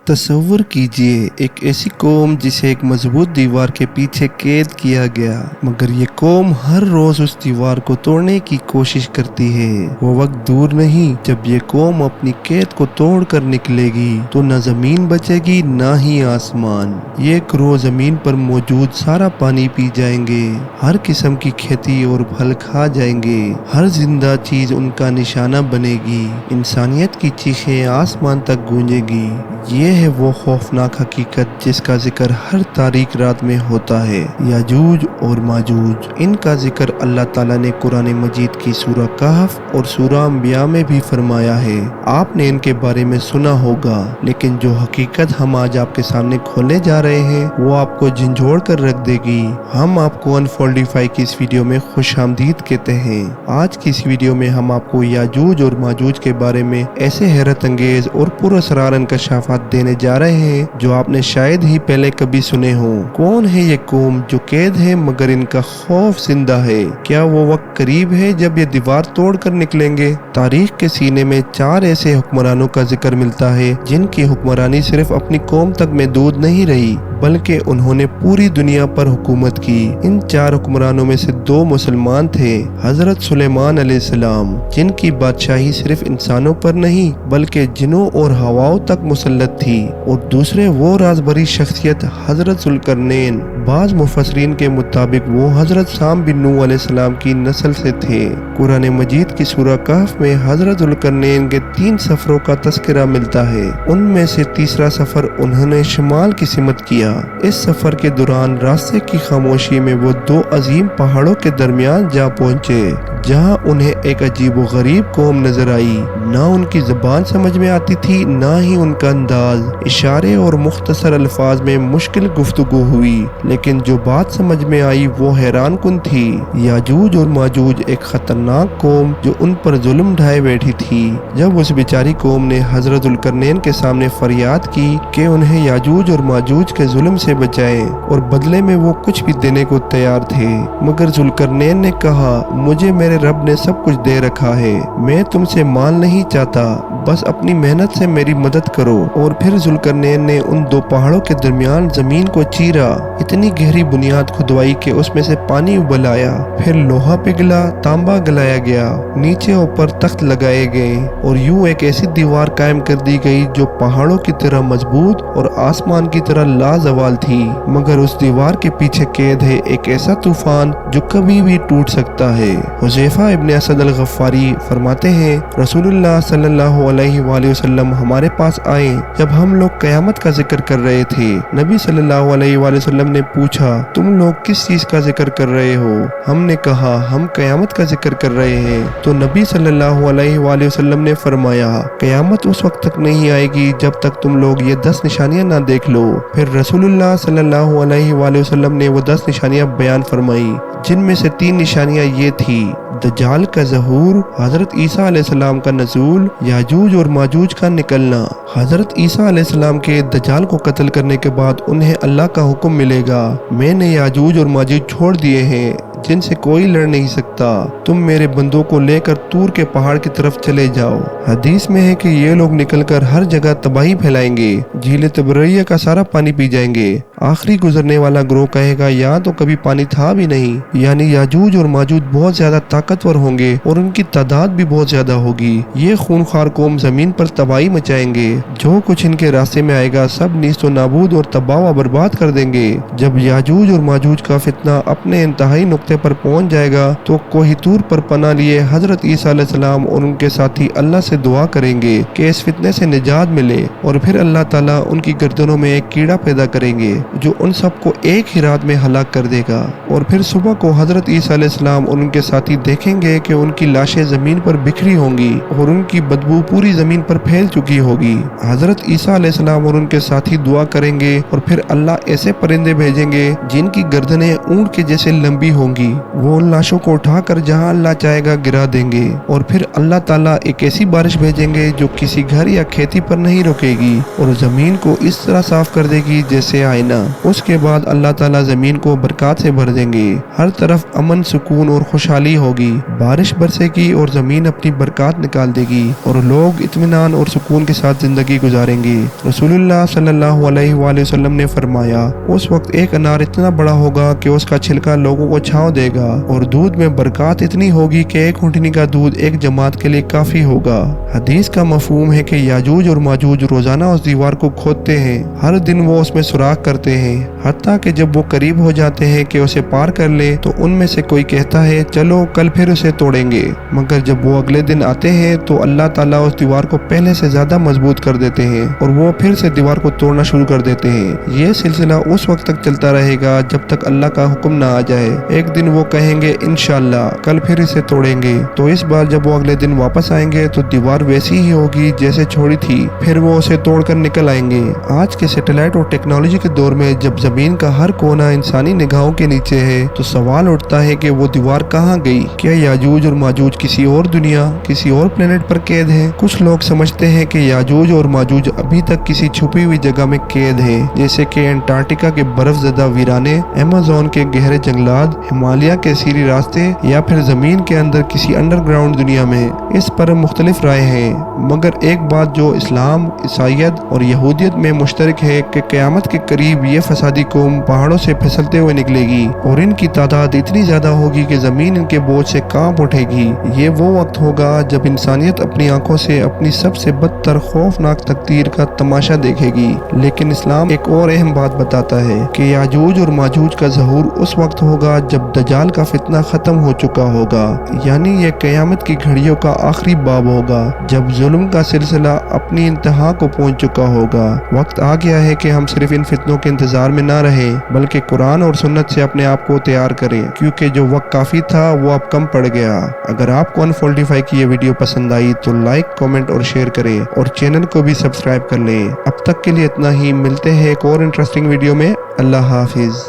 तसव्वुर कीजिए एक ऐसी कौम जिसे एक मजबूत दीवार के पीछे कैद किया गया, मगर ये कौम हर रोज उस दीवार को तोड़ने की कोशिश करती है। वो वक्त दूर नहीं जब ये कौम अपनी कैद को तोड़ कर निकलेगी तो न जमीन बचेगी न ही आसमान। ये क्रो जमीन पर मौजूद सारा पानी पी जाएंगे, हर किस्म की खेती और फल खा जाएंगे, हर जिंदा चीज उनका निशाना बनेगी, इंसानियत की चीखें आसमान तक गूंजेगी। ये है वो खौफनाक हकीकत जिसका जिक्र हर तारीख रात में होता है, याजूज और माजूज। इनका जिक्र अल्लाह ताला ने कुरान मजीद की सूरह कहफ और सूरह अंबिया में भी फरमाया है। आपने इनके बारे में सुना होगा, लेकिन जो हकीकत हम आज आपके सामने खोले जा रहे हैं वो आपको झंझोड़ कर रख देगी। हम आपको अनफोल्डिफाई की इस वीडियो में खुश आमदीद कहते हैं। आज की इस वीडियो में हम आपको याजूज और माजूज के बारे में ऐसे हैरत अंगेज और पुरअसरार इंकशाफात देने जा रहे हैं जो आपने शायद ही पहले कभी सुने हो। कौन है ये कौम जो कैद है मगर इनका खौफ जिंदा है? क्या वो वक्त करीब है जब ये दीवार तोड़ कर निकलेंगे? तारीख के सीने में 4 ऐसे हुक्मरानों का जिक्र मिलता है जिनकी हुक्मरानी सिर्फ अपनी कौम तक महदूद नहीं रही बल्कि उन्होंने पूरी दुनिया पर हुकूमत की। इन 4 हुक्मरानों में से 2 मुसलमान थे, हजरत सुलेमान अलैहिस्सलाम, जिनकी बादशाही सिर्फ इंसानों पर नहीं बल्कि जिन्नों और हवाओं तक मुसल्लत थी, और दूसरे वो राजभरी शख्सियत हजरत जुल्करनैन। बाज मुफस्सिरीन के मुताबिक वो हजरत साम बिन नूह अलैहिस्सलाम की नस्ल से थे। कुरान मजीद की सूरह कहफ में हजरत जुल्करनैन के 3 सफरों का तस्करा मिलता है। उनमें से तीसरा सफर उन्होंने शिमाल की सिमत किया। इस सफर के दौरान रास्ते की खामोशी में वो 2 अजीम पहाड़ों के दरमियान जा पहुंचे, जहां उन्हें एक अजीब व गरीब कौम नजर आई। ना उनकी जुबान समझ में आती थी, ना ही उनका अंदाज। इशारे और मुख्तसर अल्फाज में मुश्किल गुफ्तगू हुई, लेकिन जो बात समझ में आई वो हैरान कुन थी। याजूज और माजूज एक खतरनाक कौम जो उन पर जुल्म ढाए बैठी थी। जब उस बेचारी कौम ने हजरत जुल्करनैन के सामने फरियाद की कि उन्हें याजूज और माजूज के जुल्म से बचाएं, और बदले में वो कुछ भी देने को तैयार थे, मगर जुल्करनैन ने कहा, मुझे मेरे रब ने सब कुछ दे रखा है, मैं तुमसे माल नहीं चाहता, बस अपनी मेहनत से मेरी मदद करो। और फिर जुल्करनैन ने उन 2 पहाड़ों के दरमियान जमीन को चीरा, इतनी गहरी बुनियाद खुदवाई कि उसमें से पानी उबल आया, फिर लोहा पिघला, तांबा गलाया गया, नीचे ऊपर तख्त लगाए गए, और यूं एक ऐसी दीवार कायम कर दी गई जो पहाड़ों की तरह मजबूत और आसमान की तरह लाजवाल थी। मगर उस दीवार के पीछे कैद है एक ऐसा तूफान जो कभी भी टूट सकता है। हुज़ैफा इब्न असद अल गफ़ारी फरमाते हैं, रसूलुल्लाह सल्लल्लाहु अलैहि वसल्लम हमारे पास आए जब हम लोग क़यामत का जिक्र कर रहे थे। नबी सल्लल्लाहु अलैहि वसल्लम ने पूछा, तुम लोग किस चीज का जिक्र कर रहे हो? हमने कहा, हम क़यामत का जिक्र कर रहे हैं। तो नबी सल्लल्लाहु अलैहि वसल्लम ने फरमाया, क़यामत उस वक्त तक नहीं आएगी जब तक तुम लोग ये 10 निशानियां ना देख लो। फिर रसूलुल्लाह सल्लल्लाहु अलैहि वसल्लम ने वो 10 निशानियां बयान फरमाई, जिनमें से 3 निशानियां ये थी, दज्जाल का ज़हूर, हजरत ईसा अलैहिस्सलाम का नज़ूल, याजूज और माजूज का निकलना। हजरत ईसा अलैहिस्सलाम के दज्जाल को कत्ल करने के बाद उन्हें अल्लाह का हुक्म मिलेगा, मैंने याजूज और माजूज छोड़ दिए हैं जिनसे कोई लड़ नहीं सकता, तुम मेरे बंदों को लेकर तूर के पहाड़ की तरफ चले जाओ। हदीस में है कि ये लोग निकलकर हर जगह तबाही फैलाएंगे, झील तबरिया का सारा पानी पी जाएंगे। आखिरी गुजरने वाला ग्रोह कहेगा, यहाँ तो कभी पानी था भी नहीं। यानी याजूज और माजूज बहुत ज्यादा ताकतवर होंगे और उनकी तादाद भी बहुत ज्यादा होगी। ये खूनखार कौम जमीन पर तबाही मचाएंगे, जो कुछ इनके रास्ते में आएगा सब नीस्तो नाबूद और तबाह बर्बाद कर देंगे। जब याजूज और माजूज का फितना अपने इंतहाई नुक्ते पर पहुंच जाएगा तो कोहितूर पर पनाह लिए हजरत ईसा अलैहिस्सलाम और उनके साथी अल्लाह से दुआ करेंगे कि इस फितने से निजात मिले, और फिर अल्लाह ताला उनकी गर्दनों में एक कीड़ा पैदा करेंगे जो उन सबको एक ही रात में हलाक कर देगा। और फिर सुबह को हजरत ईसा अलैहिस्सलाम और उनके साथी देखेंगे कि उनकी लाशें जमीन पर बिखरी होंगी और उनकी बदबू पूरी जमीन पर फैल चुकी होगी। हजरत ईसा अलैहिस्सलाम और उनके साथी दुआ करेंगे और फिर अल्लाह ऐसे परिंदे भेजेंगे जिनकी गर्दनें ऊंट के जैसे लंबी होंगी। वो उन लाशों को उठाकर जहां अल्लाह चाहेगा गिरा देंगे, और फिर अल्लाह ताला एक ऐसी बारिश भेजेंगे जो किसी घर या खेती पर नहीं रुकेगी और जमीन को इस तरह साफ कर देगी जैसे आईना। دینا। اس کے بعد اللہ تعالیٰ زمین کو برکات سے بھر دیں گے، ہر طرف امن سکون اور خوشحالی ہوگی، بارش برسے گی اور زمین اپنی برکات نکال دے گی اور لوگ اطمینان اور سکون کے ساتھ زندگی گزاریں گے۔ رسول اللہ صلی اللہ علیہ وآلہ وسلم نے فرمایا، اس وقت ایک انار اتنا بڑا ہوگا کہ اس کا چھلکا لوگوں کو چھاؤں دے گا، اور دودھ میں برکات اتنی ہوگی کہ ایک ہنٹنی کا دودھ ایک جماعت کے لیے کافی ہوگا۔ حدیث کا مفہوم ہے کہ یاجوج اور ماجوج روزانہ اس دیوار کو کھودتے ہیں، ہر دن وہ اس میں سوراخ کرتے ہیں، حتیٰ کہ جب وہ قریب ہو جاتے ہیں کہ اسے پار کر لے تو ان میں سے کوئی کہتا ہے چلو کل پھر اسے توڑیں گے، مگر جب وہ اگلے دن آتے ہیں تو اللہ تعالیٰ اس دیوار کو پہلے سے زیادہ مضبوط کر دیتے ہیں اور وہ پھر سے دیوار کو توڑنا شروع کر دیتے ہیں۔ یہ سلسلہ اس وقت تک چلتا رہے گا جب تک اللہ کا حکم نہ آ جائے۔ ایک دن وہ کہیں گے انشاءاللہ کل پھر اسے توڑیں گے، تو اس بار جب وہ اگلے دن واپس آئیں گے تو دیوار ویسی ہی ہوگی جیسے چھوڑی تھی، پھر وہ اسے توڑ کر نکل آئیں گے۔ آج کے سیٹلائٹ اور ٹیکنالوجی کے دور میں جب زمین کا ہر کونا انسانی نگاہوں کے نیچے ہے تو سوال اٹھتا ہے کہ وہ دیوار کہاں گئی؟ کیا یاجوج اور ماجوج کسی اور دنیا، کسی اور پلینٹ پر قید ہے؟ کچھ لوگ سمجھتے ہیں کہ یاجوج اور ماجوج ابھی تک کسی چھپی ہوئی جگہ میں قید ہیں، جیسے کہ انٹارکٹیکا کے برف زدہ ویرانے، ایمیزون کے گہرے جنگلات، ہمالیہ کے سیری راستے، یا پھر زمین کے اندر کسی انڈر گراؤنڈ دنیا میں۔ اس پر مختلف رائے ہیں، مگر ایک بات جو اسلام، عیسائیت اور یہودیت میں مشترک ہے کہ قیامت کے قریب یہ فسادی قوم پہاڑوں سے پھسلتے ہوئے نکلے گی اور ان کی تعداد اتنی زیادہ ہوگی کہ زمین ان کے بوجھ سے کانپ اٹھے گی۔ یہ وہ وقت ہوگا جب انسانیت اپنی آنکھوں سے اپنی سب سے بدتر خوفناک تقدیر کا تماشا دیکھے گی۔ لیکن اسلام ایک اور اہم بات بتاتا ہے کہ یاجوج اور ماجوج کا ظہور اس وقت ہوگا جب دجال کا فتنہ ختم ہو چکا ہوگا، یعنی یہ قیامت کی گھڑیوں کا آخری باب ہوگا، جب ظلم کا سلسلہ اپنی انتہا کو پہنچ چکا ہوگا۔ وقت آ گیا ہے کہ ہم صرف ان فتنوں کے انتظار میں نہ رہیں بلکہ قرآن اور سنت سے اپنے آپ کو تیار کریں، کیونکہ جو وقت کافی تھا وہ اب کم پڑ گیا۔ اگر آپ کو انفولڈیفائی کی یہ ویڈیو پسند آئی تو لائک، کامنٹ اور شیئر کریں اور چینل کو بھی سبسکرائب کر لیں۔ اب تک کے لیے اتنا ہی، ملتے ہیں ایک اور انٹرسٹنگ ویڈیو میں۔ اللہ حافظ۔